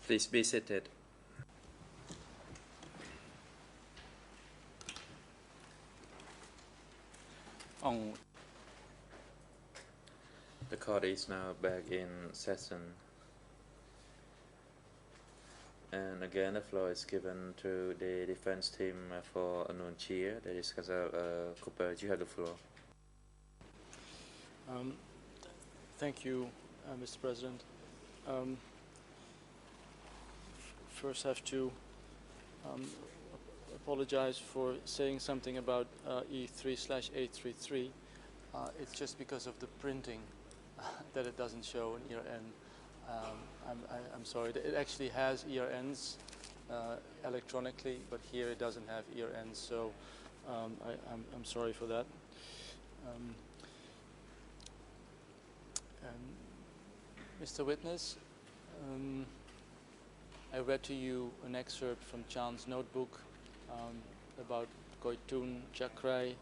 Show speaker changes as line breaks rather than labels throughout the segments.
Please be seated. The court is now back in session. And again, the floor is given to the defense team for Anunchia. The discussor, Cooper, you have the floor.
Thank you, Mr. President. First, I have to apologize for saying something about E3/833. It's just because of the printing that it doesn't show an ERN. I'm sorry. It actually has ERNs electronically, but here it doesn't have ERNs, so I'm sorry for that. Mr. Witness, I read to you an excerpt from Chan's notebook about Koitun Chakrai.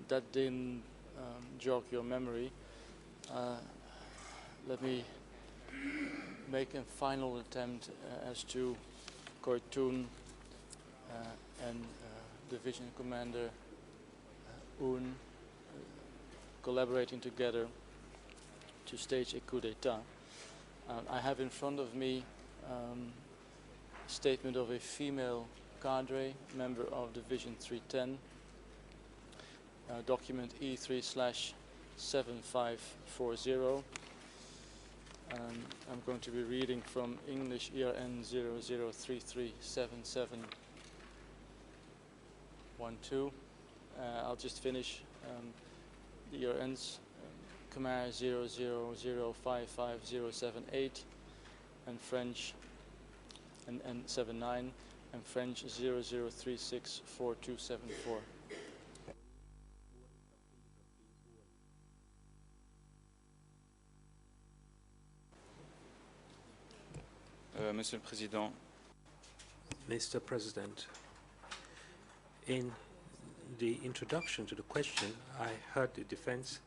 That didn't jog your memory. Let me make a final attempt as to Koitun and Division Commander Un collaborating together to stage a coup d'etat. I have in front of me a statement of a female cadre, member of Division 310, document E3/7540. I'm going to be reading from English ERN 00337712. I'll just finish the ERNs. Khmer 00055078 and French and 79 and French 00364274.
Monsieur le Président.
Mr. President, in the introduction to the question, I heard the defense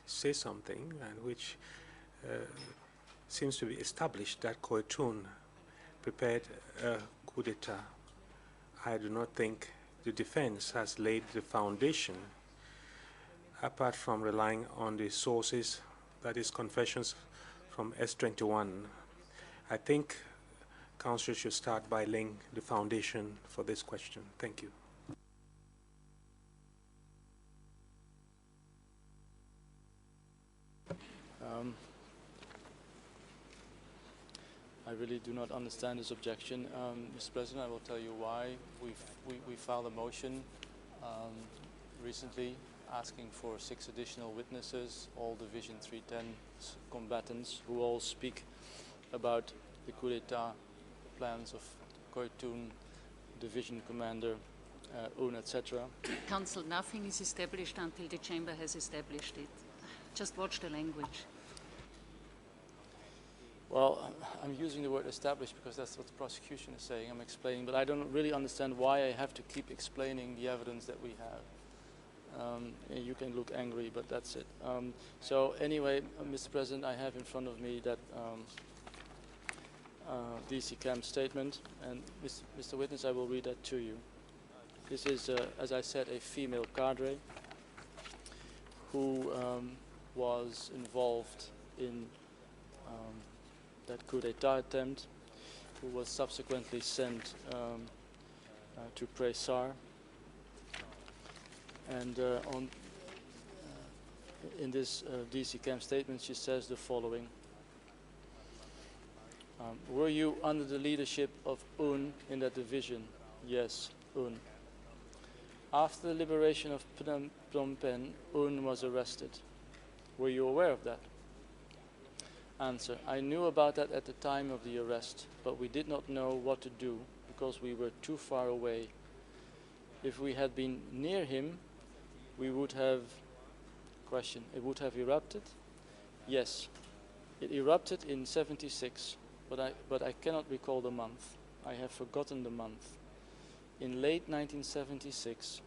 say something and which seems to be established that Koitun prepared a coup d'etat. I do not think the defense has laid the foundation, apart from relying on the sources, that is confessions from S21. I think Counsel should start by laying the foundation for this question. Thank you.
I really do not understand this objection. Mr. President, I will tell you why. We filed a motion recently asking for 6 additional witnesses, all Division 310 combatants who all speak about the coup d'etat plans of Koitun, Division Commander Un, etc.
Counsel, nothing is established until the chamber has established it. Just watch the language.
Well, I'm using the word established because that's what the prosecution is saying. I'm explaining, but I don't really understand why I have to keep explaining the evidence that we have. You can look angry, but that's it. So anyway, Mr. President, I have in front of me that DC Camp statement, and Mr. Witness, I will read that to you. This is, as I said, a female cadre who was involved in that coup d'etat attempt, who was subsequently sent to Pressar. And in this DC Camp statement, she says the following. Were you under the leadership of Un in that division? Yes, Un. After the liberation of Phnom Penh, Un was arrested. Were you aware of that? Answer. I knew about that at the time of the arrest, but we did not know what to do because we were too far away. If we had been near him, we would have... Question. It would have erupted? Yes. It erupted in 76. But I cannot recall the month. I have forgotten the month. In late 1976,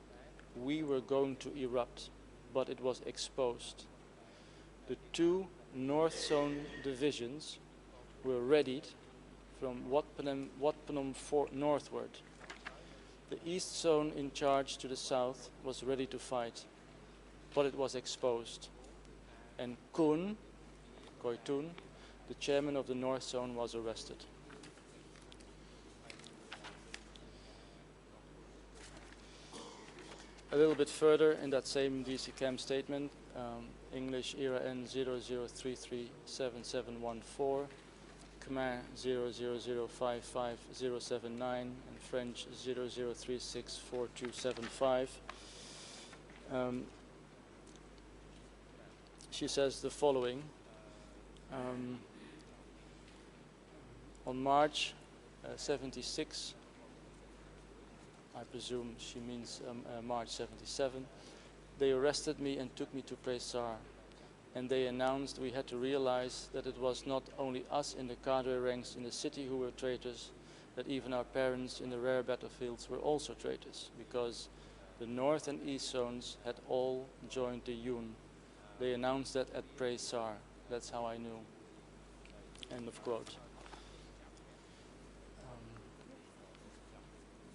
we were going to erupt, but it was exposed. The 2 North Zone divisions were readied from Wat Phnom northward. The east zone in charge to the south was ready to fight, but it was exposed. And Kun, Koitun, the chairman of the north zone, was arrested. A little bit further in that same DC Cam statement, English era N 00337714, Khmer 0005579, and French 00364275. She says the following. On March 76, I presume she means March 77, they arrested me and took me to Presar, and they announced we had to realize that it was not only us in the cadre ranks in the city who were traitors, that even our parents in the rare battlefields were also traitors, because the north and east zones had all joined the Yun. They announced that at Presar. That's how I knew. End of quote.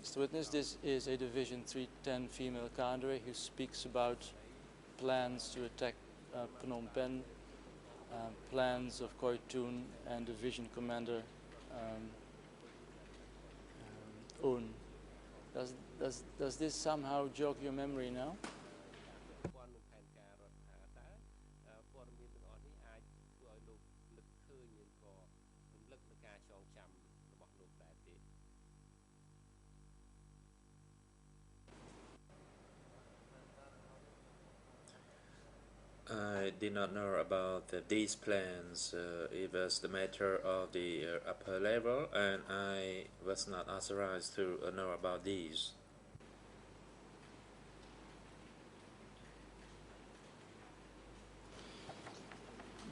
Mr. Witness, this is a Division 310 female cadre who speaks about plans to attack Phnom Penh, plans of Koitun and Division Commander Un. Does this somehow jog your memory now?
I did not know about these plans. It was the matter of the upper level, and I was not authorized to know about these.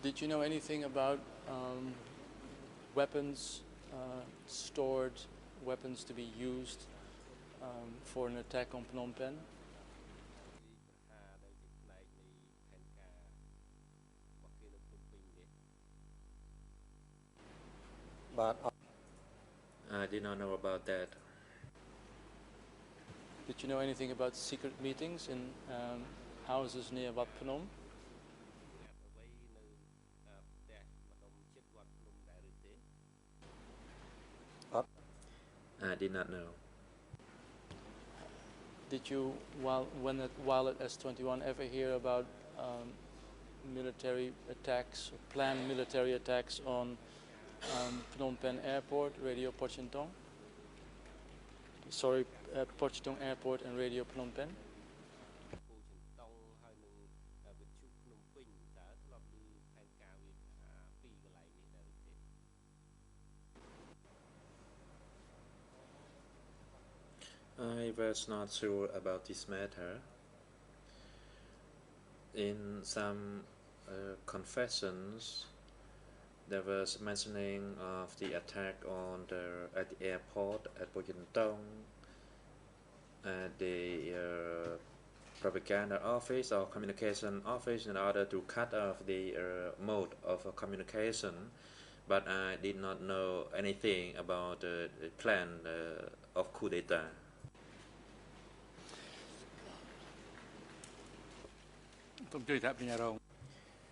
Did you know anything about weapons stored, weapons to be used for an attack on Phnom Penh?
I did not know about that.
Did you know anything about secret meetings in houses near Wat Phnom?
I did not know.
Did you, while at S21, ever hear about military attacks, or planned military attacks on Phnom Penh Airport, Radio Pochentong? Sorry, Pochentong Airport and Radio Phnom Penh?
I was not sure about this matter. In some confessions, there was mentioning of the attack on at the airport at Pochentong, at the propaganda office or communication office, in order to cut off the mode of communication. But I did not know anything about the plan of coup d'etat.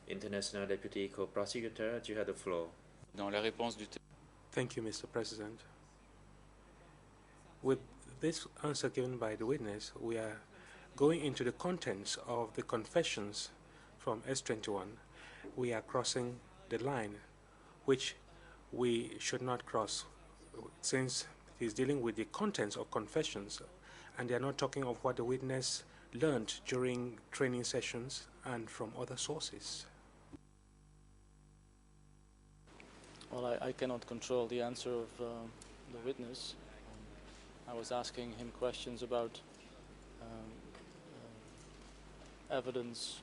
International Deputy Co-Prosecutor, you have the floor.
Dans la réponse du
Thank you, Mr. President. With this answer given by the witness, we are going into the contents of the confessions from S21. We are crossing the line, which we should not cross, since he's dealing with the contents of confessions, and they are not talking of what the witness learned during training sessions and from other sources.
Well, I cannot control the answer of the witness. I was asking him questions about evidence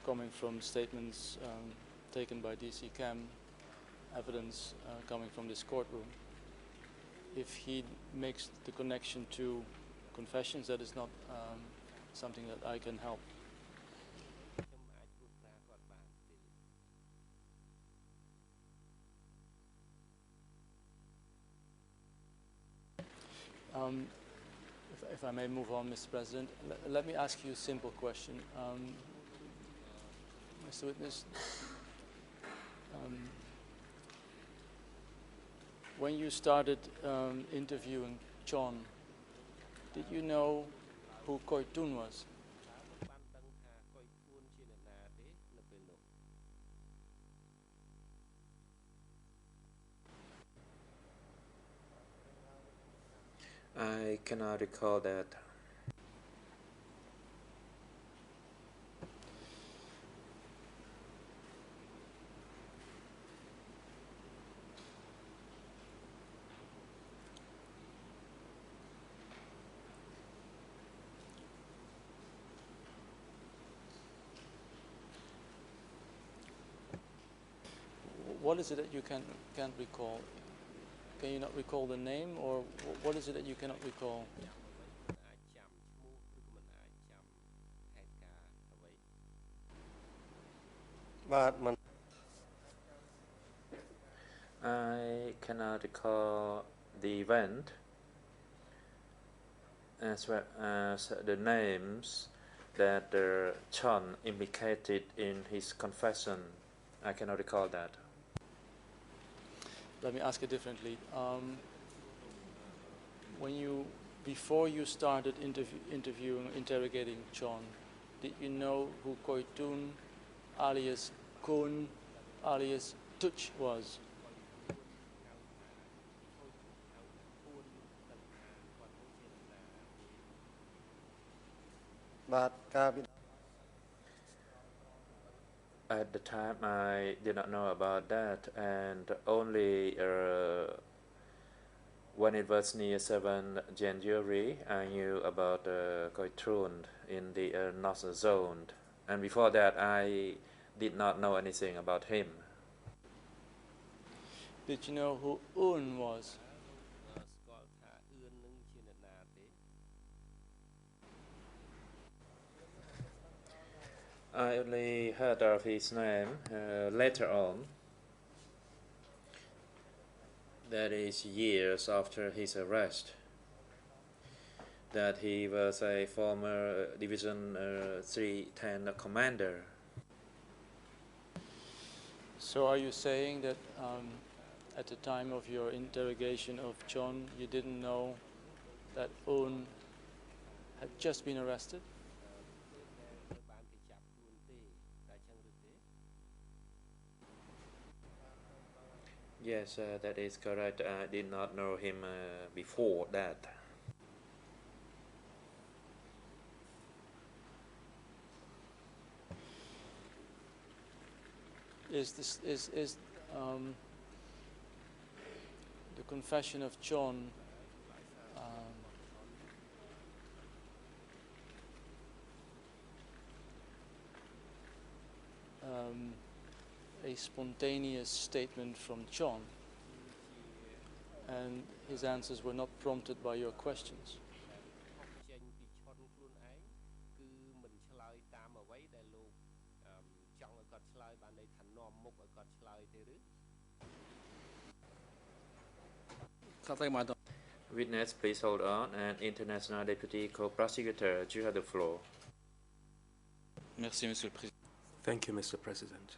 coming from statements taken by DC Cam, evidence coming from this courtroom. If he makes the connection to confessions, that is not something that I can help. If I may move on, Mr. President, let me ask you a simple question. Mr. Witness, when you started interviewing John, did you know who Koi Tun was?
I cannot recall that.
What is it that you can't recall? Can you not recall the name, or what is it that you cannot recall?
I cannot recall the event as well as the names that Chun implicated in his confession. I cannot recall that.
Let me ask it differently. Before you started interrogating John, did you know who Koi Tun, alias Kun, alias Tuch was?
At the time, I did not know about that, and only when it was near 7 January, I knew about Koi Trun in the North Zone, and before that, I did not know anything about him.
Did you know who Un was?
I only heard of his name later on. That is years after his arrest. That he was a former Division 310 commander.
So are you saying that at the time of your interrogation of John, you didn't know that Un had just been arrested?
Yes, that is correct. I did not know him before that.
Is the confession of John a spontaneous statement from John, and his answers were not prompted by your questions?
Witness, please hold on. And International Deputy Co-Prosecutor, you have the floor.
Merci, Monsieur le Président.
Thank you, Mr. President.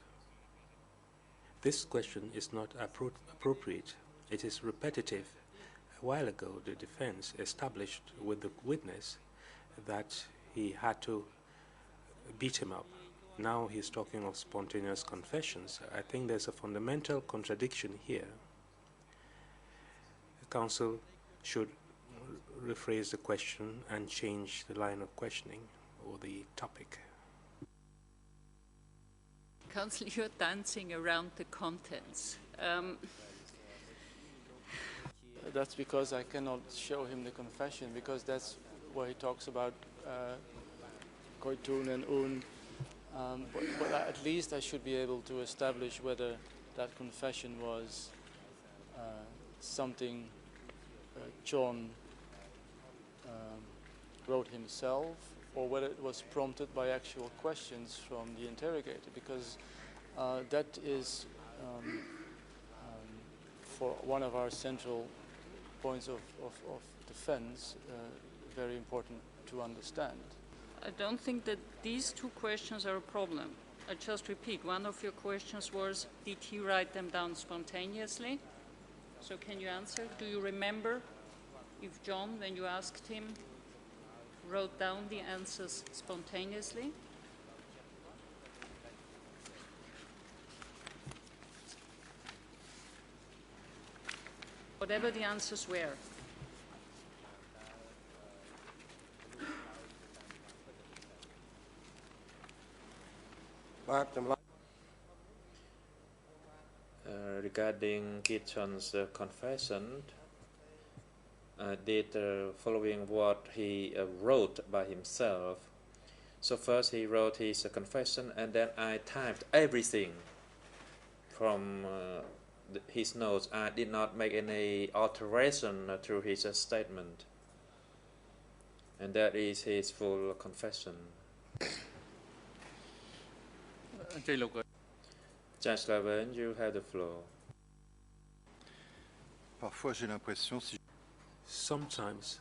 This question is not appropriate. It is repetitive. A while ago, the defense established with the witness that he had to beat him up. Now he's talking of spontaneous confessions. I think there's a fundamental contradiction here. The counsel should rephrase the question and change the line of questioning or the topic.
Counsel, you're dancing around the contents.
That's because I cannot show him the confession, because that's where he talks about Koi Tun and Un. But at least I should be able to establish whether that confession was something John wrote himself, or whether it was prompted by actual questions from the interrogator, because that is for one of our central points of defense very important to understand.
I don't think that these two questions are a problem. I just repeat, one of your questions was, did he write them down spontaneously? So can you answer? Do you remember if John, when you asked him, wrote down the answers spontaneously? Whatever the answers were.
Regarding Kitchen's confession, I did following what he wrote by himself. So first he wrote his confession, and then I typed everything from his notes. I did not make any alteration to his statement, and that is his full confession. Judge Laverne, you have the floor.
Parfois, j'ai l'impression,
Sometimes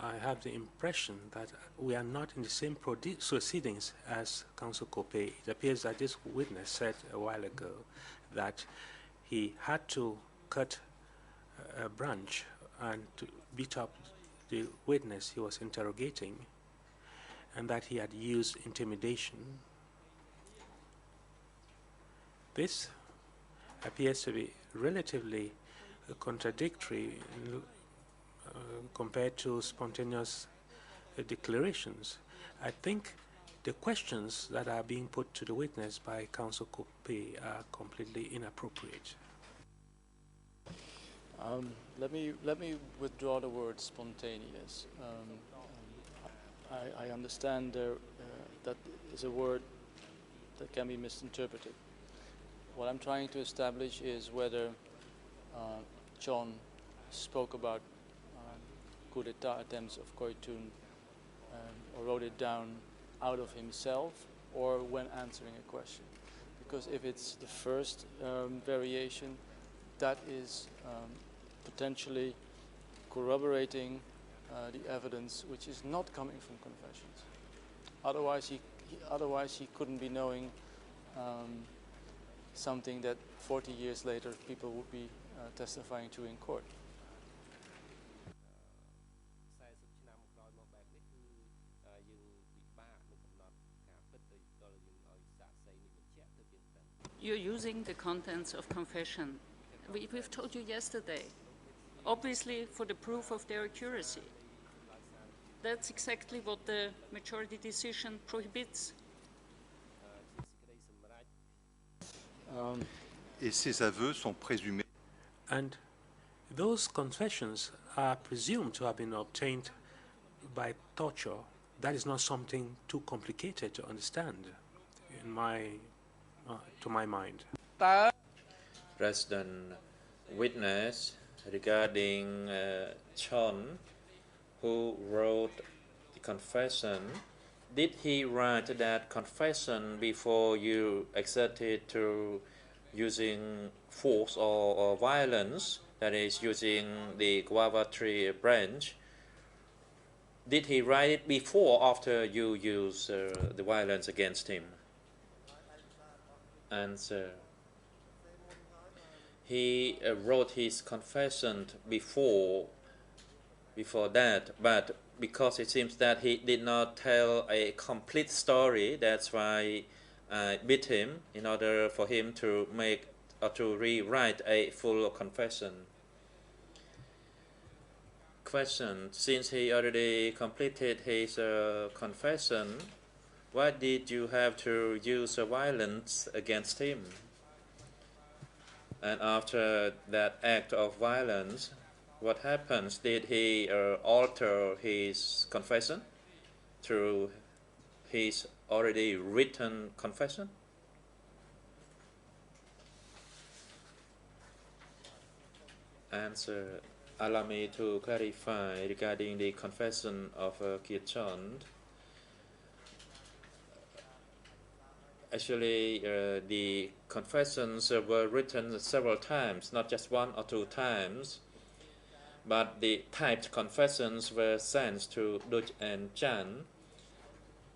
I have the impression that we are not in the same proceedings as Counsel Kopé. It appears that this witness said a while ago that he had to cut a branch and to beat up the witness he was interrogating, and that he had used intimidation. This appears to be relatively contradictory compared to spontaneous declarations. I think the questions that are being put to the witness by Counsel Kopé are completely inappropriate.
Let me withdraw the word spontaneous. I understand that is a word that can be misinterpreted. What I'm trying to establish is whether John spoke about coup d'etat attempts of Koitun or wrote it down out of himself or when answering a question. Because if it's the first variation, that is potentially corroborating the evidence which is not coming from confessions. Otherwise he couldn't be knowing something that 40 years later people would be testifying to in court.
You're using the contents of confession. We've told you yesterday, obviously for the proof of their accuracy. That's exactly what the majority decision prohibits.
et ces aveux sont présumés.
And those confessions are presumed to have been obtained by torture. That is not something too complicated to understand, to my mind.
President, witness regarding Chon, who wrote the confession, did he write that confession before you exerted to using force or violence, that is using the guava tree branch? Did he write it before or after you use the violence against him? Answer. He wrote his confession before that, but because it seems that he did not tell a complete story, that's why I beat him in order for him to make or to rewrite a full confession. Question: since he already completed his confession, why did you have to use violence against him? And after that act of violence, what happens? Did he alter his confession through his already written confession? Answer. Allow me to clarify regarding the confession of Kiet Chond. Actually, the confessions were written several times, not just one or two times. but the typed confessions were sent to Duch and Chan,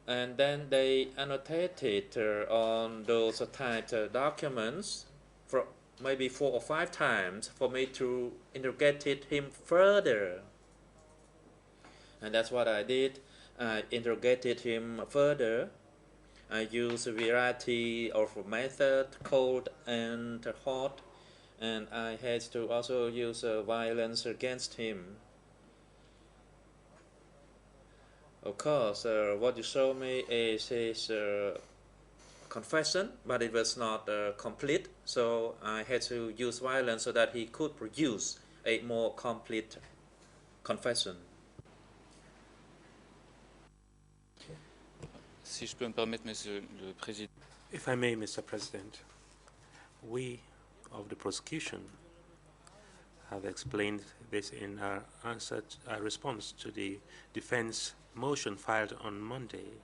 and then they annotated on those typed documents for maybe 4 or 5 times for me to interrogate him further. And that's what I did. I interrogated him further. I used a variety of methods, cold and hot, and I had to also use violence against him. Of course, what you showed me is his confession, but it was not complete, so I had to use violence so that he could produce a more complete confession.
Si je peux me permettre, Monsieur le Président.
If I may, Mr. President, we of the prosecution have explained this in our response to the defense motion filed on Monday.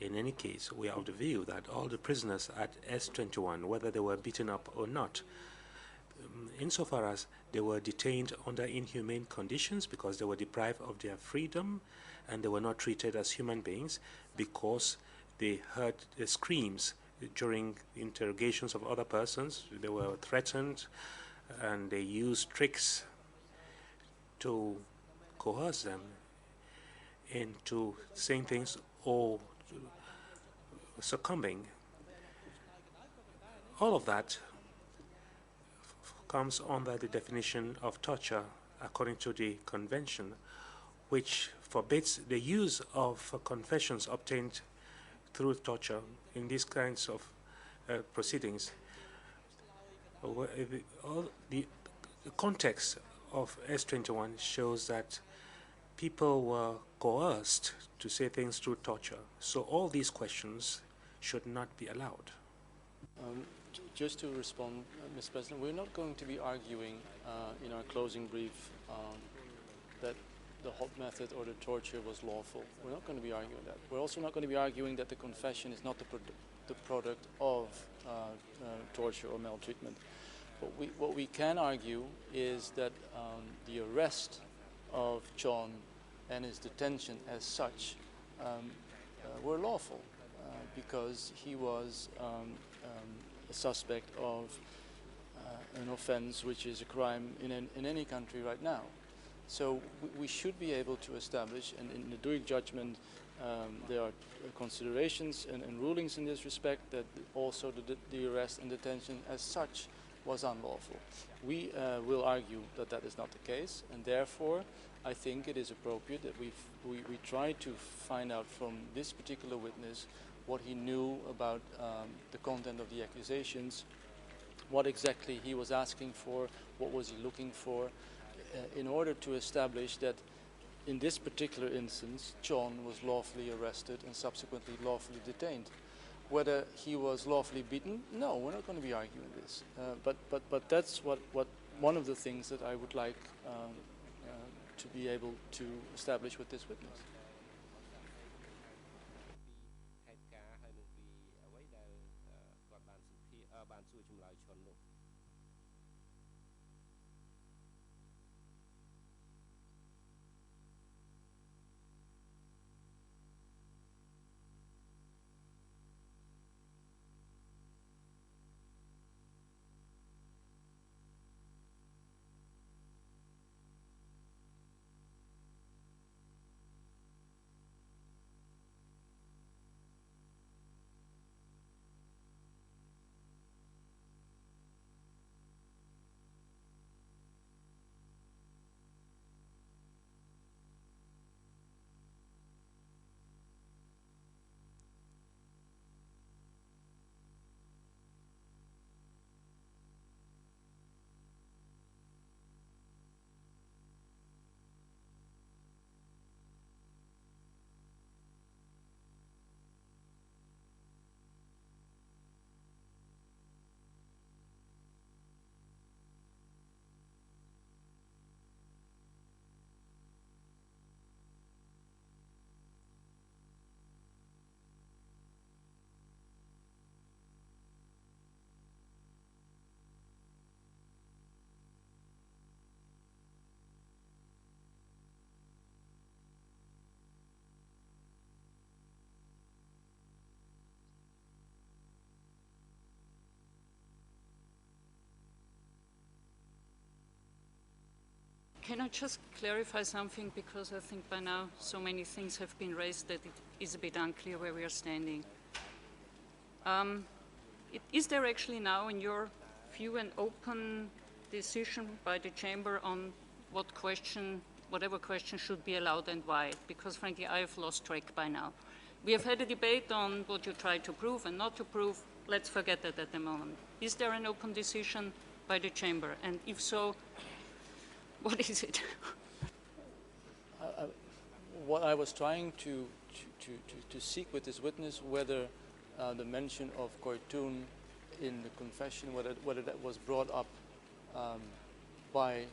In any case, we are of the view that all the prisoners at S21, whether they were beaten up or not, insofar as they were detained under inhumane conditions because they were deprived of their freedom and they were not treated as human beings because they heard the screams during interrogations of other persons, they were threatened and they used tricks to coerce them into saying things or succumbing. All of that comes under the definition of torture according to the convention, which forbids the use of confessions obtained through torture in these kinds of proceedings. The context of S21 shows that people were coerced to say things through torture. So all these questions should not be allowed.
Just to respond, Mr. President, we're not going to be arguing in our closing brief that the hot method or the torture was lawful. We're not going to be arguing that. We're also not going to be arguing that the confession is not the product of torture or maltreatment. What we can argue is that the arrest of John and his detention as such were lawful because he was a suspect of an offense which is a crime in any country right now. So we should be able to establish, and in the Duig judgment there are considerations and rulings in this respect, that also the arrest and detention as such was unlawful. We will argue that that is not the case, and therefore I think it is appropriate that we try to find out from this particular witness what he knew about the content of the accusations, what exactly he was asking for, what was he looking for, in order to establish that in this particular instance John was lawfully arrested and subsequently lawfully detained. Whether he was lawfully beaten, no, we're not going to be arguing this. But that's what one of the things that I would like to be able to establish with this witness.
Can I just clarify something, because I think by now so many things have been raised that it is a bit unclear where we are standing. Is there actually now, in your view, an open decision by the Chamber on whatever question should be allowed and why? Because frankly, I have lost track by now. We have had a debate on what you try to prove and not to prove. Let's forget that at the moment. Is there an open decision by the Chamber? And if so, what is it?
What I was trying to seek with this witness, whether the mention of Koytun in the confession, whether that was brought up by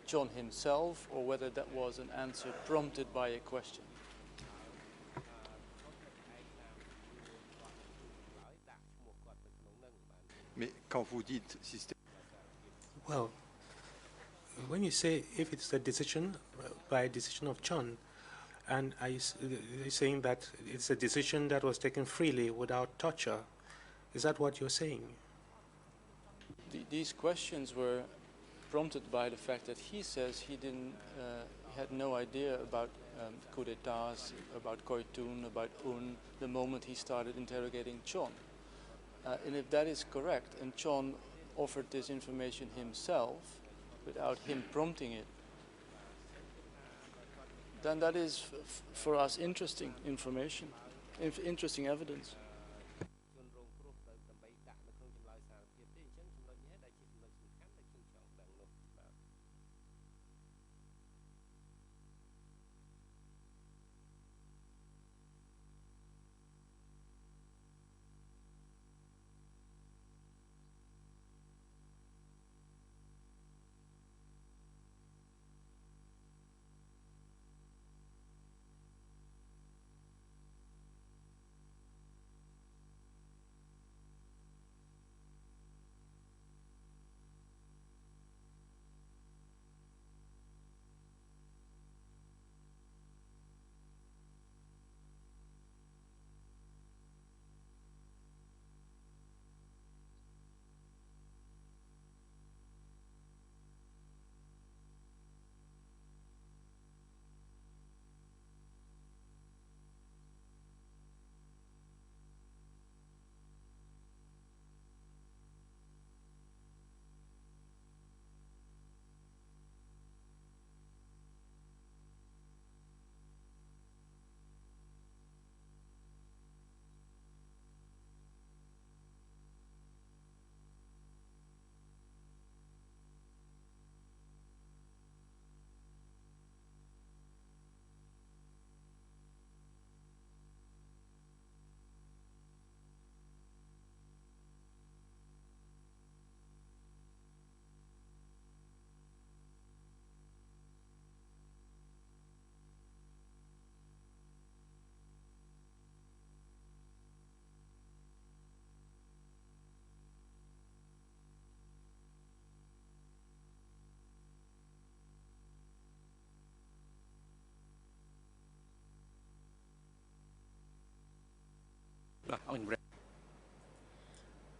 John himself, or whether that was an answer prompted by a question.
Mais quand vous dites système,
Well, when you say if it's a decision by decision of John, and are you saying that it's a decision that was taken freely without torture? Is that what you're saying?
These questions were prompted by the fact that he says he had no idea about coup d'etats, about Koytun, about Un, the moment he started interrogating John. And if that is correct, and John offered this information himself without him prompting it, then that is for us interesting information, interesting evidence.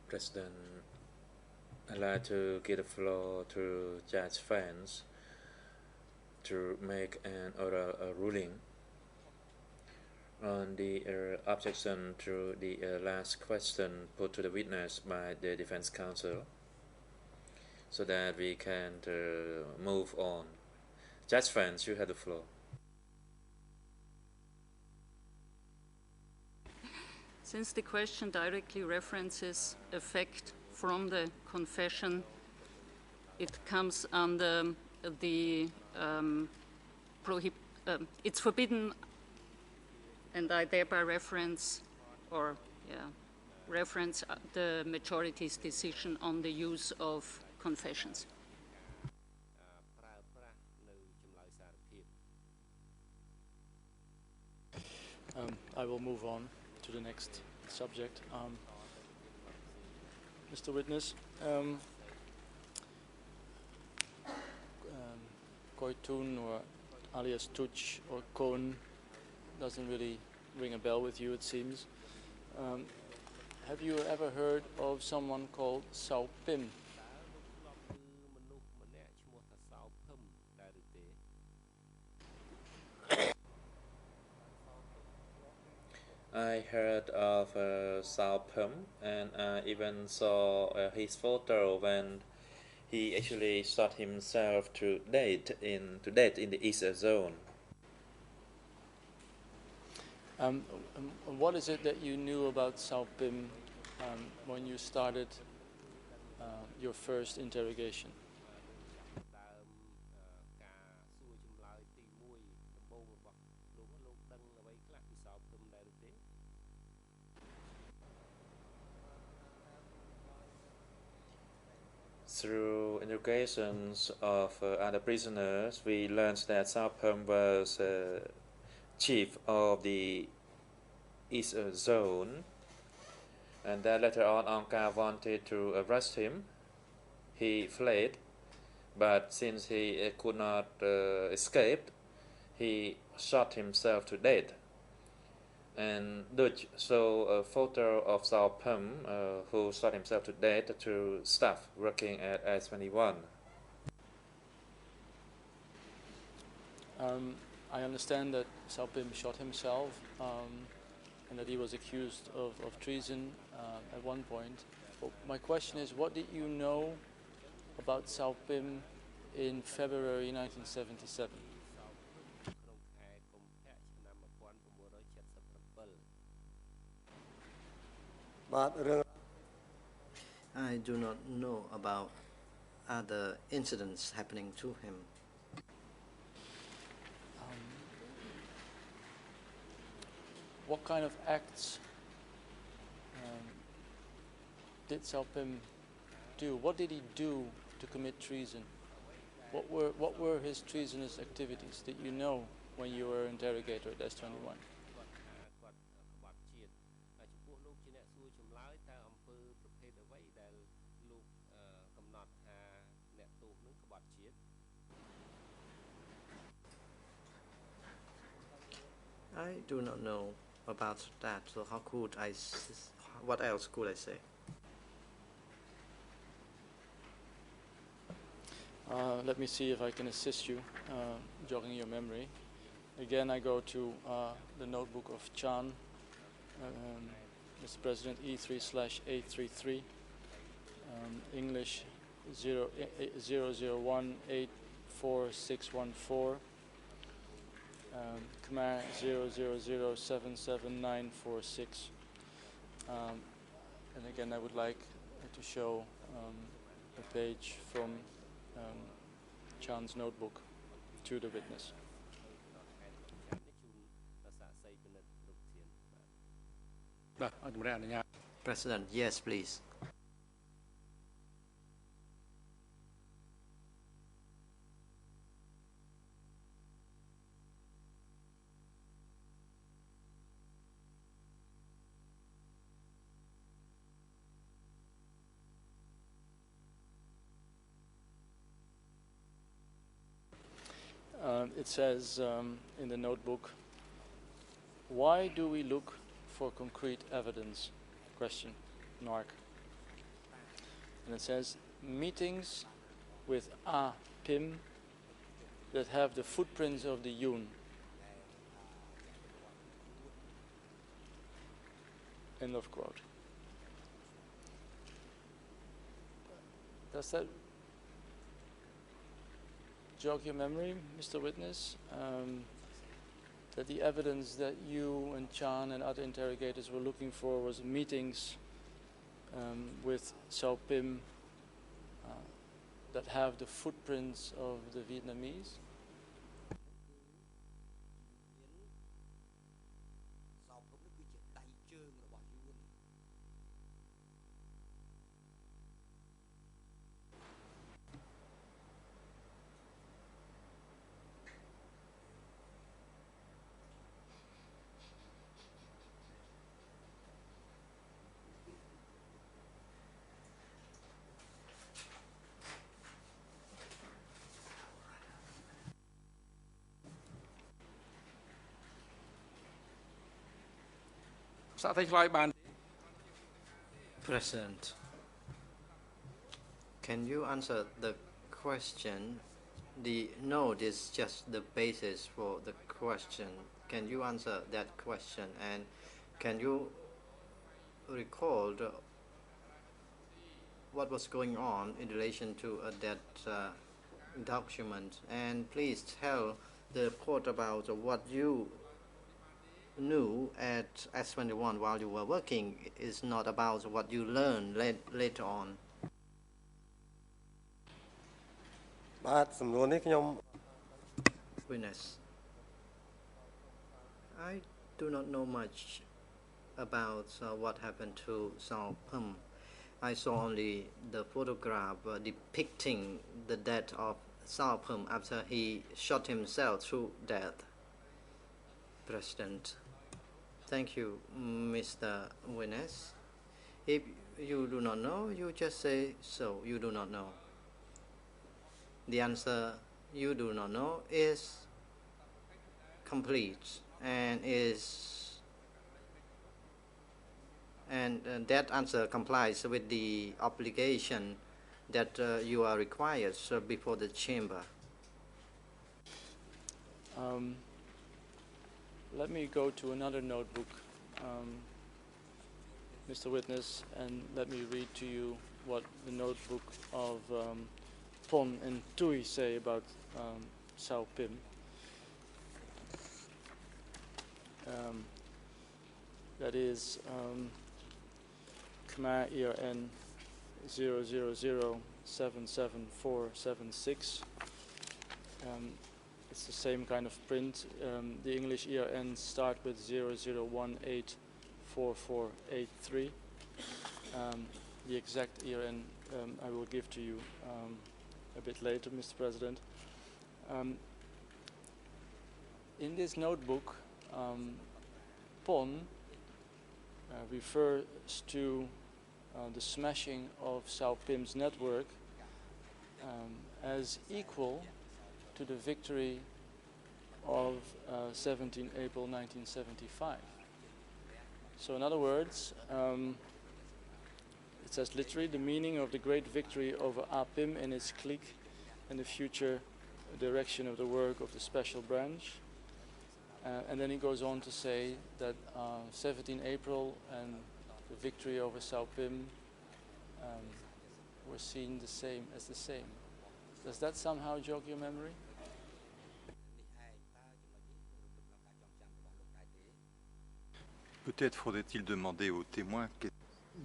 President, I'd like to give the floor to Judge Vance to make an oral ruling on the objection to the last question put to the witness by the defense counsel, so that we can move on. Judge Vance, you have the floor.
Since the question directly references a fact from the confession, it comes under the it's forbidden, and I thereby reference the majority's decision on the use of confessions.
I will move on to the next subject. Mr. Witness, Koytun, or alias Tuch, or Kon, doesn't really ring a bell with you, it seems. Have you ever heard of someone called Sao Pim?
I heard of Sao Pum, and I even saw his photo when he actually shot himself to death in the East Zone.
What is it that you knew about Sao Pim when you started your first interrogation?
Through interrogations of other prisoners, we learned that Sao Pum was chief of the East Zone, and that later on Angka wanted to arrest him. He fled, but since he could not escape, he shot himself to death. And Dutch saw a photo of Sao Pum, who shot himself to death, to staff working at S21.
I understand that Sao Pim shot himself and that he was accused of treason at one point. But my question is, what did you know about Sao Pim in February 1977?
I do not know about other incidents happening to him.
What kind of acts did Sao Pim do? What did he do to commit treason? What were his treasonous activities? Did you know when you were interrogator at S21?
I do not know about that, so how could what else could I say?
Let me see if I can assist you, jogging your memory. Again, I go to the notebook of Chan, Mr. President, E3/833, English 001846114, Khmer 000779946. And again, I would like to show a page from Chan's notebook to the witness.
President, yes, please.
It says in the notebook, why do we look for concrete evidence? Question mark. And it says, meetings with A. Pim that have the footprints of the Yoon. End of quote. Does that jog your memory, Mr. Witness, that the evidence that you and Chan and other interrogators were looking for was meetings with Sao Pim that have the footprints of the Vietnamese?
President, can you answer the question? No, this is just the basis for the question. Can you answer that question? And can you recall what was going on in relation to that document? And please tell the court about what you knew at S21 while you were working. Is not about what you learned later on.
បាទសំណួរនេះខ្ញុំ
Witness. I do not know much about what happened to Sao Phum. I saw only the photograph depicting the death of Sao Phum after he shot himself through death. President. Thank you, Mr. Witness. If you do not know, you just say so. You do not know. The answer you do not know is complete and that answer complies with the obligation that you are required before the chamber.
Let me go to another notebook, Mr. Witness, and let me read to you what the notebook of Pon and Tui say about Sao Phim. That is Khmer ERN 000774776. It's the same kind of print. The English ERN start with 00184483. The exact ERN I will give to you a bit later, Mr. President. In this notebook, Pon refers to the smashing of Sao Phim's network as equal to the victory of 17 April 1975. So in other words, it says literally the meaning of the great victory over APIM and its clique and the future direction of the work of the special branch. And then he goes on to say that 17 April and the victory over Sao Phim were seen the same as the same. Does that somehow jog your memory?
Peut-être faudrait-il demander aux témoins.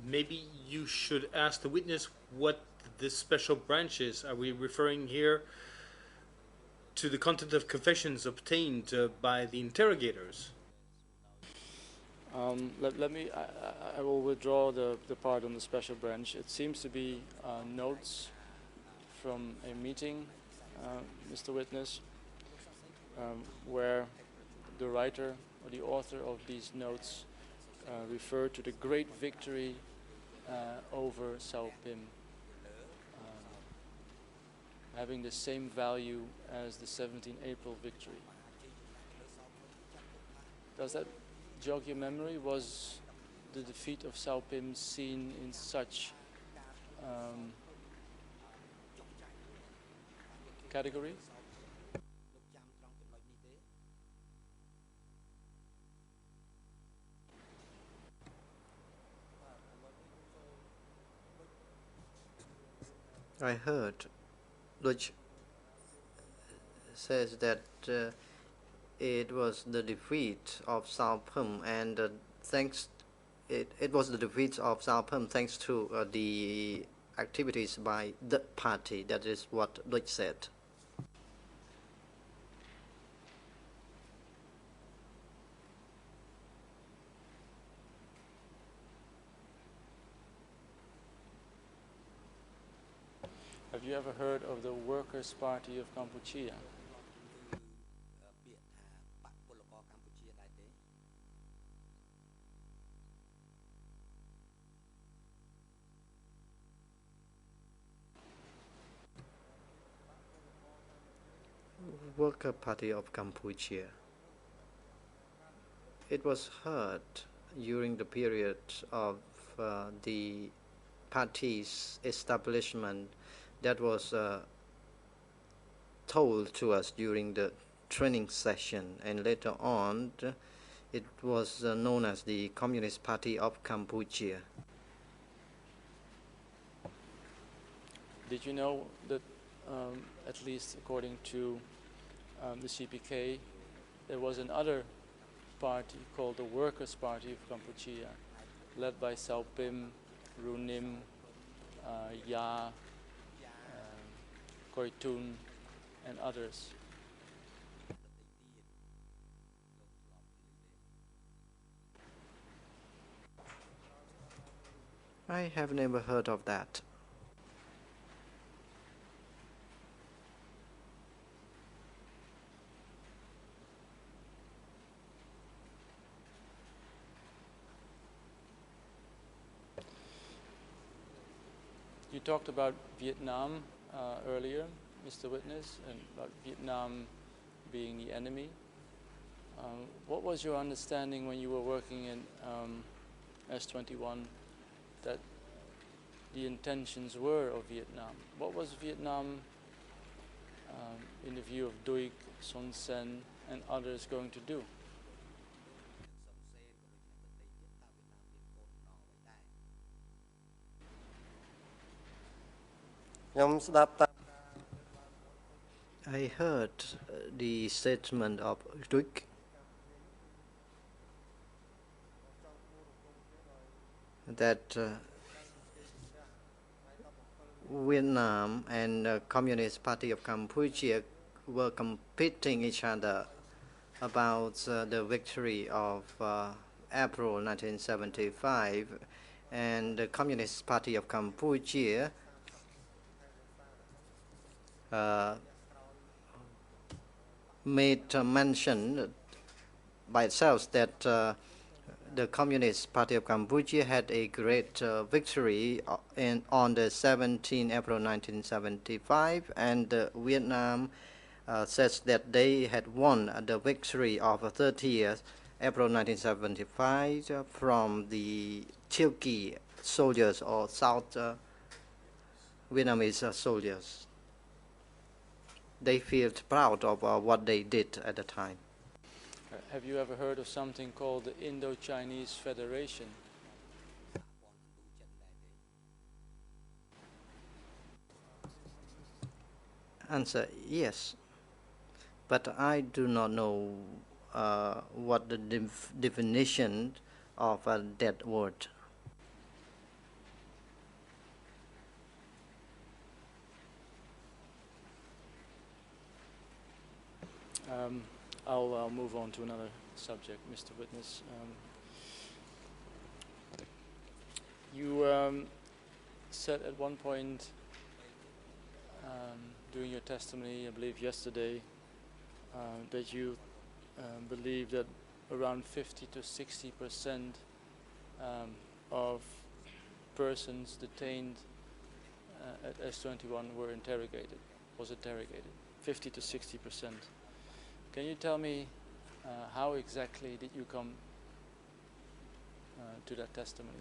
Maybe you should ask the witness what this special branch is. Are we referring here to the content of confessions obtained by the interrogators?
I will withdraw the part on the special branch. It seems to be notes from a meeting, Mr. Witness, where the writer or the author of these notes refer to the great victory over Sao Phim, having the same value as the 17 April victory. Does that jog your memory? Was the defeat of Sao Phim seen in such category?
I heard which says that it was the defeat of Sao Phim, and it was the defeat of Sao Phim thanks to the activities by the party. That is what Luch said.
Have you ever heard of the Workers' Party of Cambodia?
Worker Party of Cambodia. It was heard during the period of the party's establishment. That was told to us during the training session, and later on It was known as the Communist Party of Cambodia.
Did you know that, at least according to the CPK, there was another party called the Workers' Party of Cambodia, led by Sao Pim, Runim, Ya, Koitun, and others?
I have never heard of that.
You talked about Vietnam earlier, Mr. Witness, and about Vietnam being the enemy. What was your understanding when you were working in S21 that the intentions were of Vietnam? What was Vietnam, in the view of Duc, Son Sen, and others, going to do?
I heard the statement of Duc that Vietnam and the Communist Party of Cambodia were competing each other about the victory of April 1975, and the Communist Party of Cambodia made mention by itself that the Communist Party of Cambodia had a great victory on the 17th April 1975, and Vietnam says that they had won the victory of 30th April 1975 from the Tilki soldiers or South Vietnamese soldiers. They feel proud of what they did at the time.
Have you ever heard of something called the Indo-Chinese Federation?
Answer: yes, but I do not know what the definition of that word.
I'll move on to another subject, Mr. Witness. You said at one point during your testimony, I believe yesterday, that you believe that around 50 to 60% of persons detained at S21 were interrogated, 50 to 60%. Can you tell me how exactly did you come to that testimony?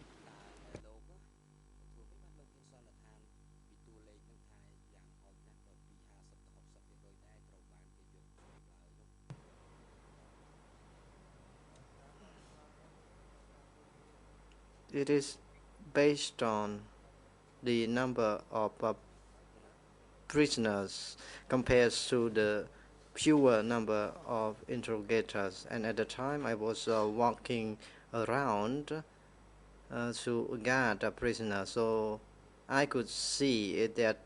It is based on the number of prisoners compared to the fewer number of interrogators, and at the time I was walking around to guard a prisoner, so I could see that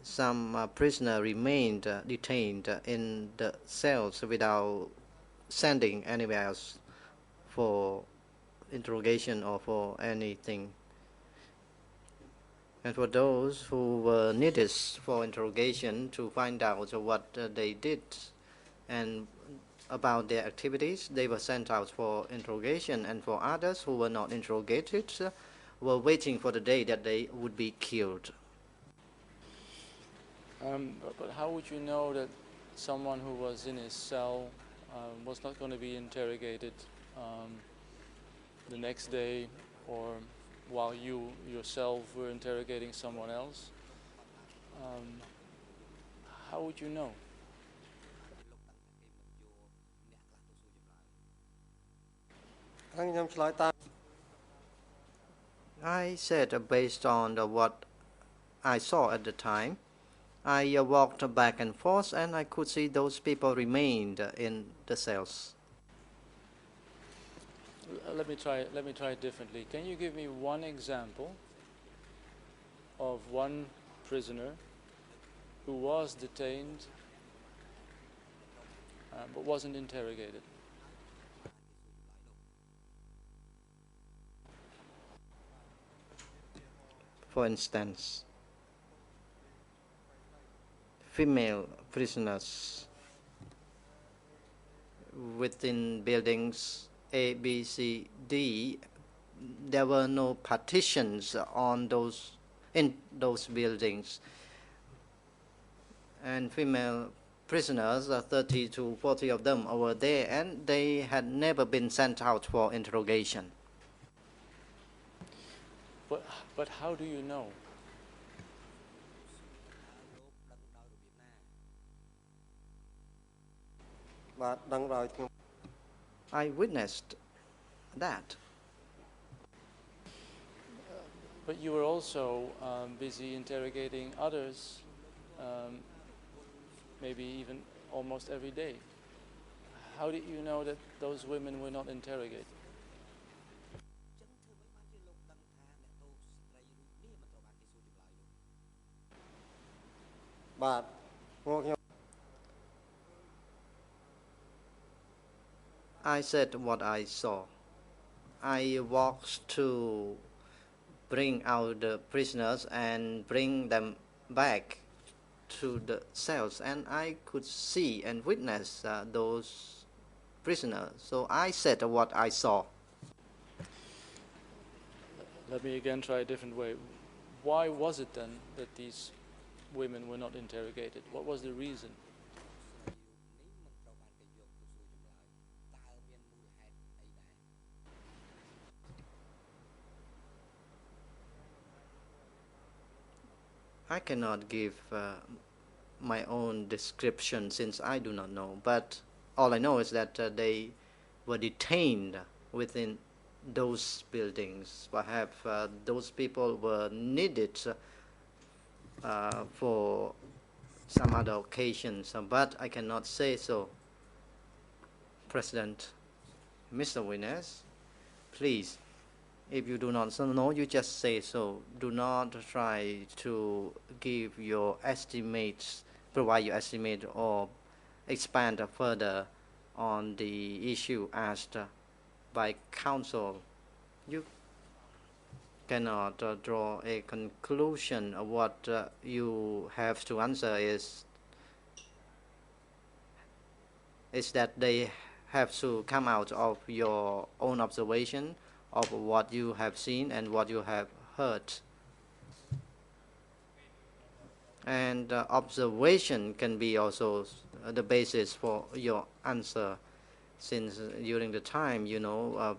some prisoner remained detained in the cells without sending anywhere else for interrogation or for anything. And for those who were needed for interrogation to find out what they did and about their activities, they were sent out for interrogation, and for others who were not interrogated were waiting for the day that they would be killed.
But how would you know that someone who was in his cell was not going to be interrogated the next day, or while you yourself were interrogating someone else? How would you know?
ហើយខ្ញុំឆ្លើយតាម
I said based on what I saw at the time. I walked back and forth, and I could see those people remained in the cells.
Let me try it differently. Can you give me one example of one prisoner who was detained but wasn't interrogated?
For instance, female prisoners within buildings A, B, C, D. There were no partitions in those buildings, and female prisoners, 30 to 40 of them, were there, and they had never been sent out for interrogation.
But how do you know?
I witnessed that.
But you were also busy interrogating others, maybe even almost every day. How did you know that those women were not interrogated?
I said what I saw. I walked to bring out the prisoners and bring them back to the cells, and I could see and witness those prisoners. So I said what I saw.
Let me again try a different way. Why was it then that these women were not interrogated? What was the reason?
I cannot give my own description since I do not know, but all I know is that they were detained within those buildings. Perhaps those people were needed for some other occasions, but I cannot say so. President, Mr. Witness, please, if you do not know, you just say so. Do not try to give your estimates, provide your estimate, or expand further on the issue asked by counsel. You cannot draw a conclusion. What you have to answer is that they have to come out of your own observation of what you have seen and what you have heard. And observation can be also the basis for your answer, since during the time,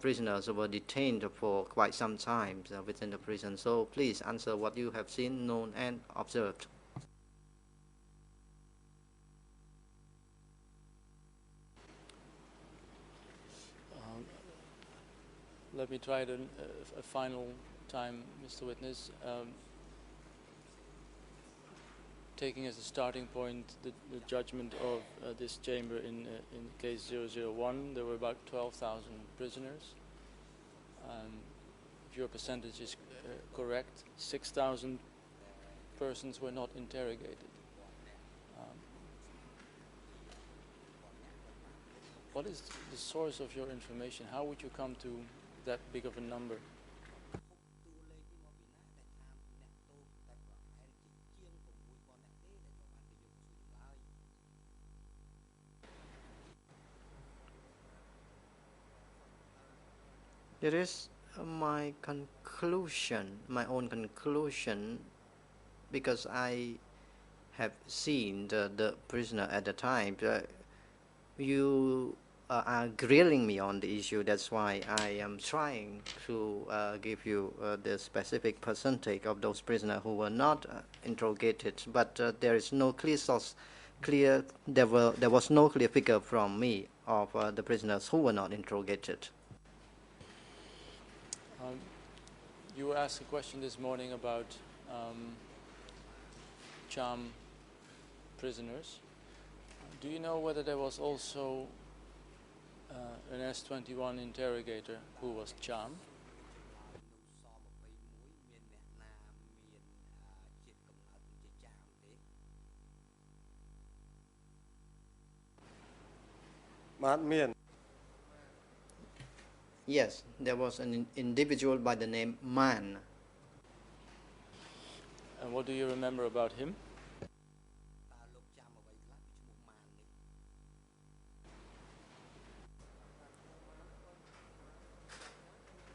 prisoners were detained for quite some time within the prison. So please answer what you have seen, known, and observed.
Let me try it a final time, Mr. Witness. Taking as a starting point the judgment of this chamber in case 001, there were about 12,000 prisoners. If your percentage is correct, 6,000 persons were not interrogated. What is the source of your information? How would you come to that big of a number?
It is my conclusion, my own conclusion, because I have seen the prisoner at the time. You are grilling me on the issue. That's why I am trying to give you the specific percentage of those prisoners who were not interrogated. But there is no clear source. There was no clear figure from me of the prisoners who were not interrogated.
You were asked a question this morning about CHAM prisoners. Do you know whether there was also an S-21 interrogator who was CHAM?
Yes, there was an individual by the name Man.
And what do you remember about him?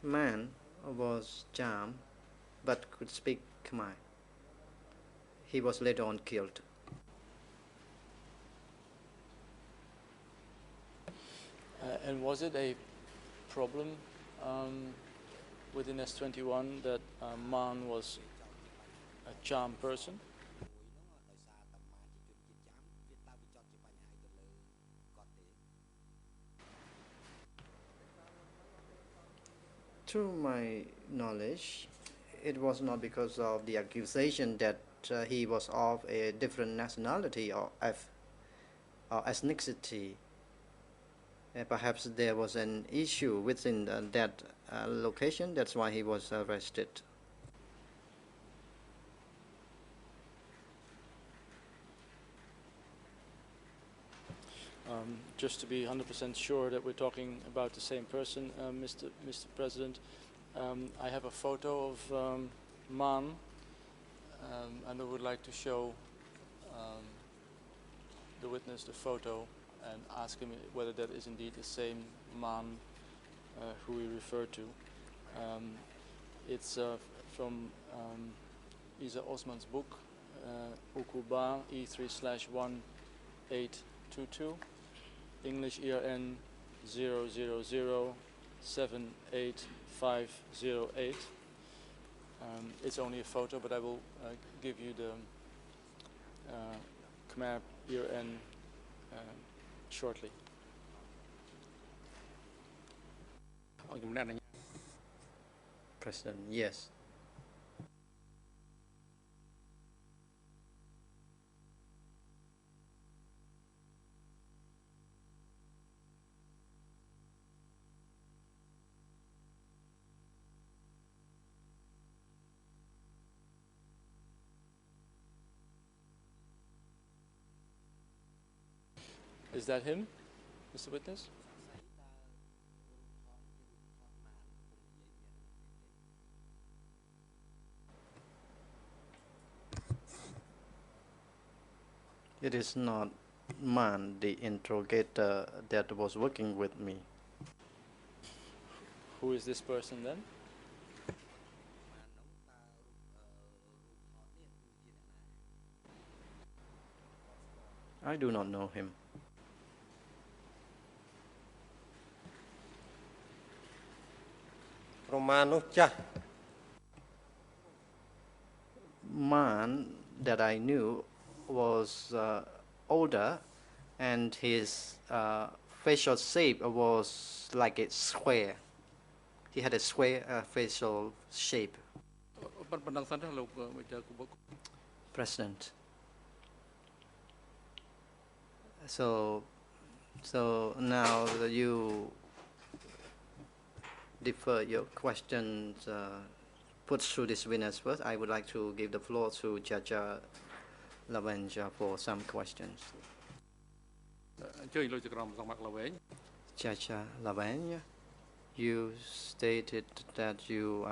Man was Cham, but could speak Khmer. He was later on killed.
And was it a problem within S-21 that Man was a CHAM person?
To my knowledge, it was not because of the accusation that he was of a different nationality or ethnicity. Perhaps there was an issue within that location, that's why he was arrested.
Just to be 100% sure that we're talking about the same person, Mr. President, I have a photo of Man, and I would like to show the witness the photo and ask him whether that is indeed the same Man who we refer to. It's from Isa Osman's book, Ukuba E3/1822, English ERN 000-78508. It's only a photo, but I will give you the Khmer ERN shortly.
President, yes.
Is that him, Mr. Witness?
It is not Man, the interrogator that was working with me.
Who is this person then?
I do not know him. Man that I knew was older, and his facial shape was like a square. He had a square facial shape. President. So now that you defer your questions put through this witness first, I would like to give the floor to Judge Lavanja for some questions. Judge Lavanja, you stated that you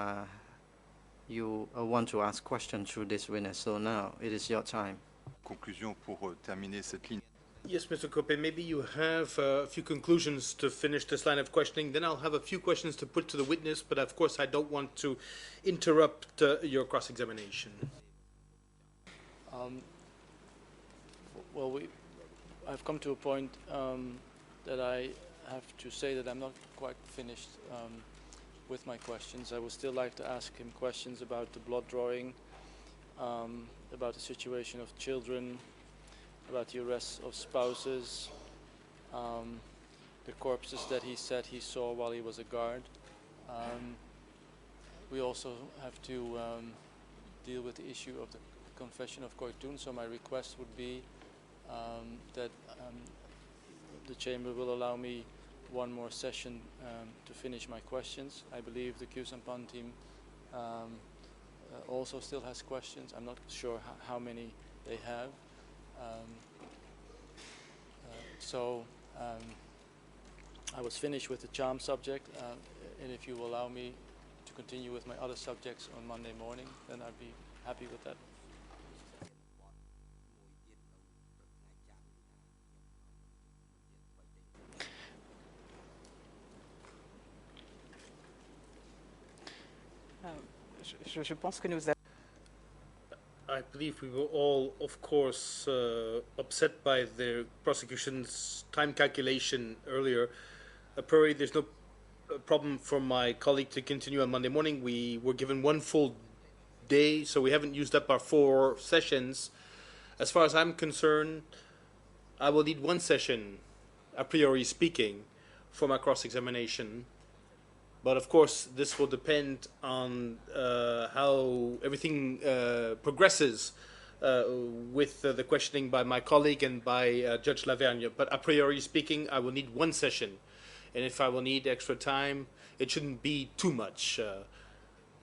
want to ask questions through this witness, so now it is your time.
Conclusion pour terminer cette ligne.
Yes, Mr. Koppe, maybe you have a few conclusions to finish this line of questioning. Then I'll have a few questions to put to the witness, but of course I don't want to interrupt your cross-examination.
Well, I've come to a point that I have to say that I'm not quite finished with my questions. I would still like to ask him questions about the blood drawing, about the situation of children, about the arrests of spouses, the corpses that he said he saw while he was a guard. we also have to deal with the issue of the confession of Koitun. So my request would be that the Chamber will allow me one more session to finish my questions. I believe the Q-Sampan team also still has questions. I'm not sure how many they have. I was finished with the charm subject, and if you will allow me to continue with my other subjects on Monday morning, then I'd be happy with that.
Je pense que nous avons...
I believe we were all, of course, upset by the prosecution's time calculation earlier. A priori, there's no problem for my colleague to continue on Monday morning. We were given one full day, so we haven't used up our 4 sessions. As far as I'm concerned, I will need 1 session, a priori speaking, for my cross-examination. But of course, this will depend on how everything progresses with the questioning by my colleague and by Judge Lavergne. But a priori speaking, I will need 1 session. And if I will need extra time, it shouldn't be too much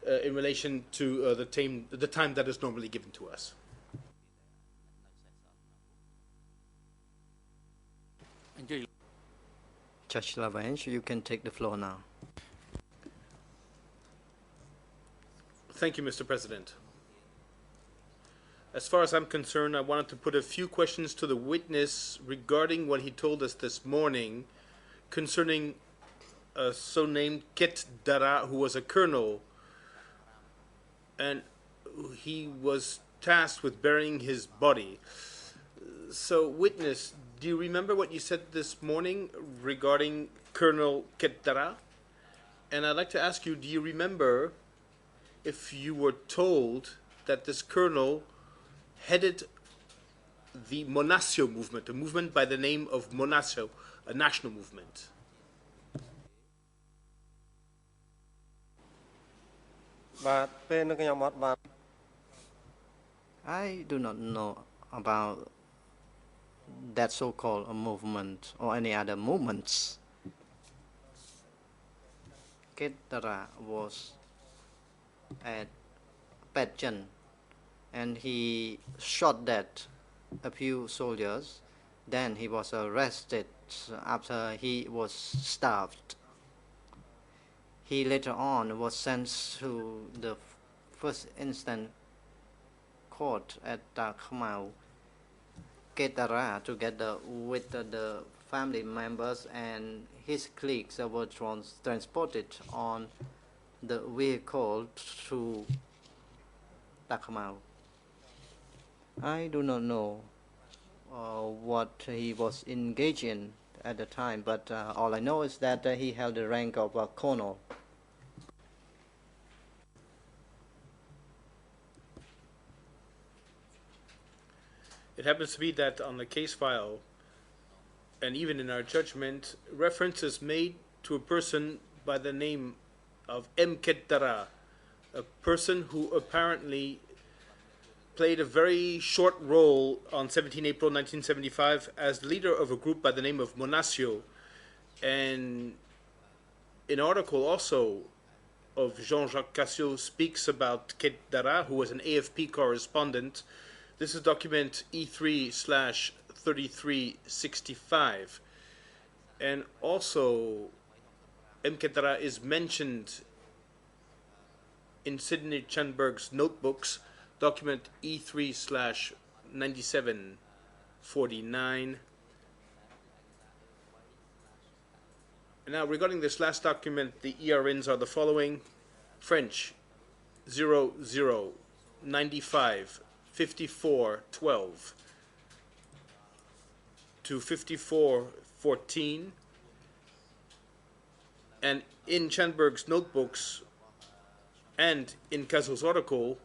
in relation to the time that is normally given to us.
Judge Lavergne, you can take the floor now.
Thank you, Mr. President. As far as I'm concerned, I wanted to put a few questions to the witness regarding what he told us this morning concerning a so-named Ket Dara, who was a colonel, and he was tasked with burying his body. So, witness, do you remember what you said this morning regarding Colonel Ket Dara? And I'd like to ask you, do you remember if you were told that this colonel headed the Monasio movement, a movement by the name of Monasio, a national movement?
I do not know about that so-called movement or any other movements. Ketara was at Petjan, and he shot dead a few soldiers. Then he was arrested after he was starved. He later on was sent to the first instance court at Khmer Ketara together with the family members, and his colleagues were transported on the vehicle to Takmau. I do not know what he was engaged in at the time, but all I know is that he held the rank of a colonel.
It happens to be that on the case file, and even in our judgment, reference is made to a person by the name of M. Ketara, a person who apparently played a very short role on 17 April 1975 as the leader of a group by the name of Monasio. And an article also of Jean-Jacques Cassio speaks about Ketara, who was an AFP correspondent. This is document E3/3365. And also, M. Ketara is mentioned in Sidney Chenberg's notebooks, document E3/9749. And now, regarding this last document, the ERNs are the following: French 0095 5412 to 5414, and in Chenberg's notebooks and in Caso's article,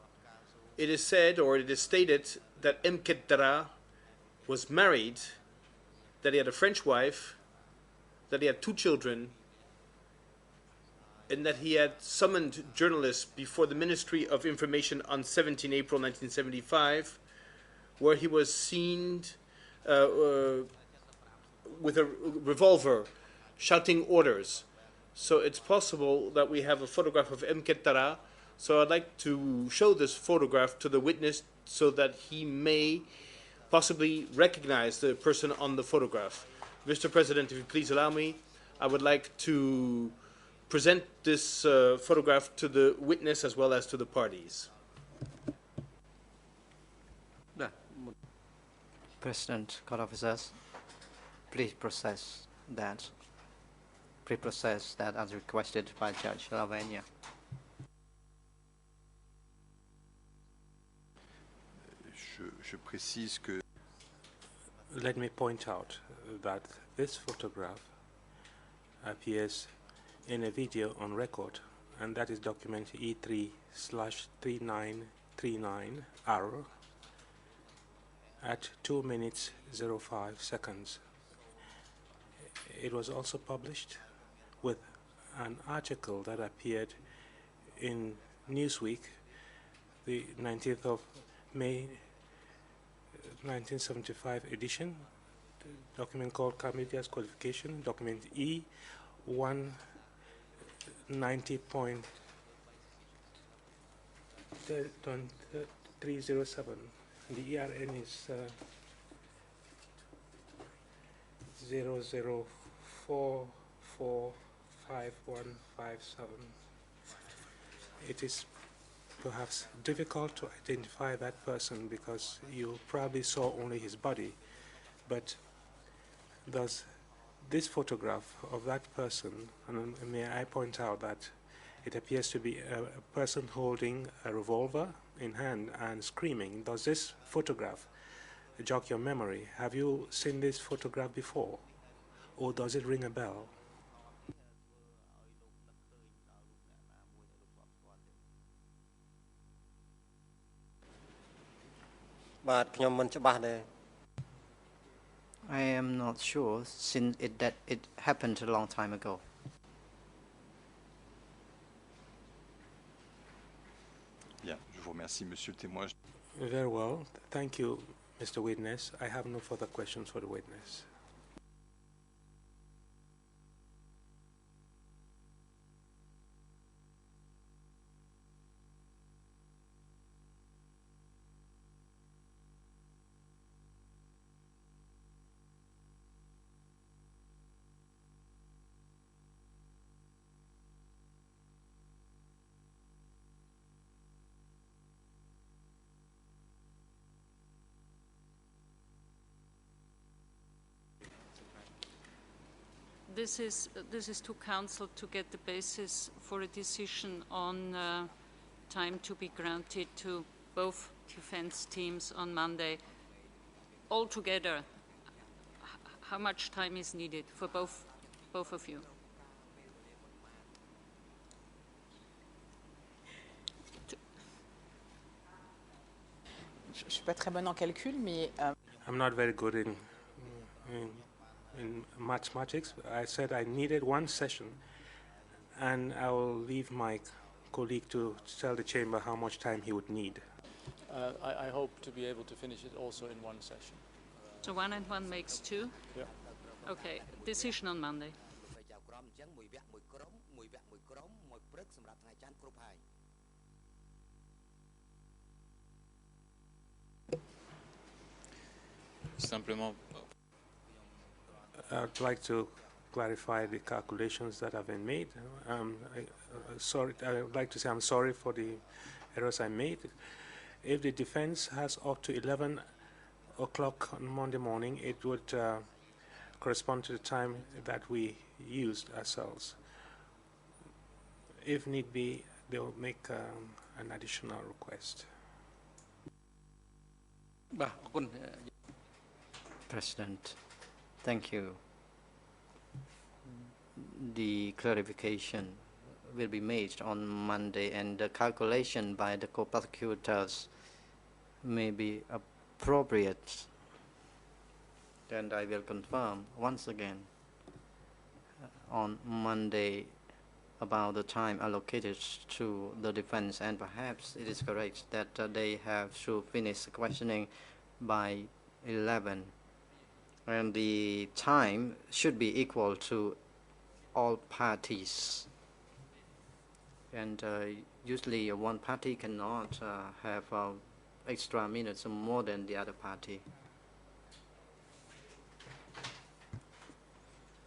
it is said, or it is stated, that M. Ketara was married, that he had a French wife, that he had 2 children, and that he had summoned journalists before the Ministry of Information on 17 April 1975, where he was seen with a revolver shouting orders. So it's possible that we have a photograph of M. Ketara. So I'd like to show this photograph to the witness so that he may possibly recognize the person on the photograph. Mr. President, if you please allow me, I would like to present this photograph to the witness as well as to the parties.
President, court officers, please process that. Pre-process that as requested by Judge Lavenia.
Je précise que
Let me point out that this photograph appears in a video on record, and that is document E3/3939R at 2 minutes 05 seconds. It was also published with an article that appeared in Newsweek, the 19th of May 1975 edition, document called Cambodia's Qualification, document E190.307. The ERN is 00445157. It is perhaps difficult to identify that person because you probably saw only his body, but does this photograph of that person, and may I point out that it appears to be a person holding a revolver in hand and screaming. Does this photograph jog your memory? Have you seen this photograph before, or does it ring a bell?
I
am not sure since that it happened a long time ago.
Bien, je vous remercie, Monsieur le témoin.
Very well. Thank you, Mr. Witness. I have no further questions for the witness.
This is to council to get the basis for a decision on time to be granted to both defense teams on Monday. Altogether, how much time is needed for both of you?
Je ne suis pas très bonne en calcul, mais...
I'm not very good in mathematics. I said I needed one session, and I will leave my colleague to tell the chamber how much time he would need.
I hope to be able to finish it also in one session.
So 1 and 1 makes 2?
Yeah.
Okay, decision on Monday.
Simplement,
I'd like to clarify the calculations that have been made. I would like to say I'm sorry for the errors I made. If the defense has up to 11 o'clock on Monday morning, it would correspond to the time that we used ourselves. If need be, they will make an additional request.
President, thank you. The clarification will be made on Monday, and the calculation by the co-prosecutors may be appropriate. Then I will confirm once again on Monday about the time allocated to the defense, and perhaps it is correct that they have to finish questioning by 11. And the time should be equal to all parties. And usually one party cannot have extra minutes more than the other party.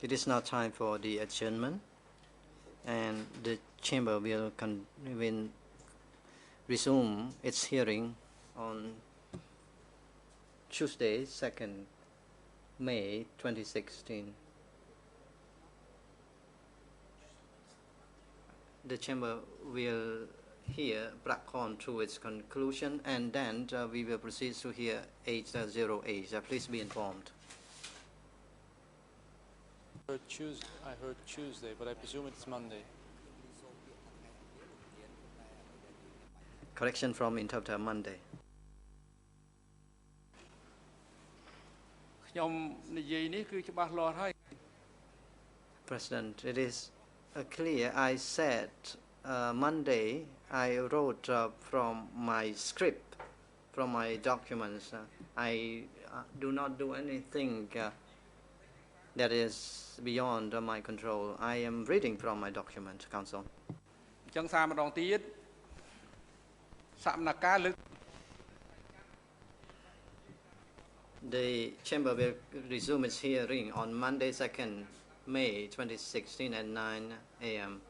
It is now time for the adjournment, and the chamber will resume its hearing on Tuesday, 2nd May 2016. The chamber will hear Prakon to its conclusion, and then we will proceed to hear 808. Please be informed.
I heard Tuesday, but I presume it's Monday.
Correction from interpreter, Monday. President, it is clear. I said Monday. I wrote from my script, from my documents. I do not do anything that is beyond my control. I am reading from my document, Council. The chamber will resume its hearing on Monday, 2nd May 2016 at 9 a.m.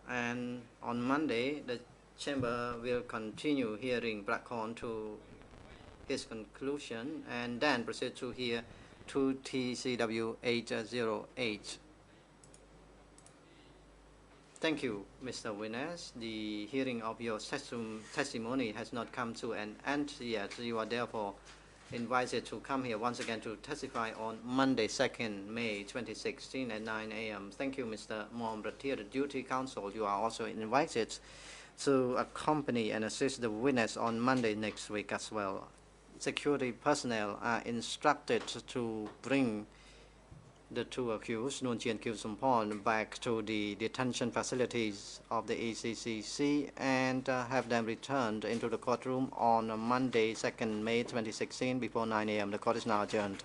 And on Monday, the chamber will continue hearing Prakon to his conclusion, and then proceed to hear 2 TCW 808. Thank you, Mr. Winners. The hearing of your testimony has not come to an end yet. You are therefore invited to come here once again to testify on Monday, 2nd May 2016 at 9 a.m. Thank you, Mr. Momratir, the Duty Counsel. You are also invited to accompany and assist the witness on Monday next week as well. Security personnel are instructed to bring the two accused, Nuon Chien Kiew Sompon, back to the detention facilities of the ACCC and have them returned into the courtroom on Monday, 2nd May 2016 before 9 a.m. The court is now adjourned.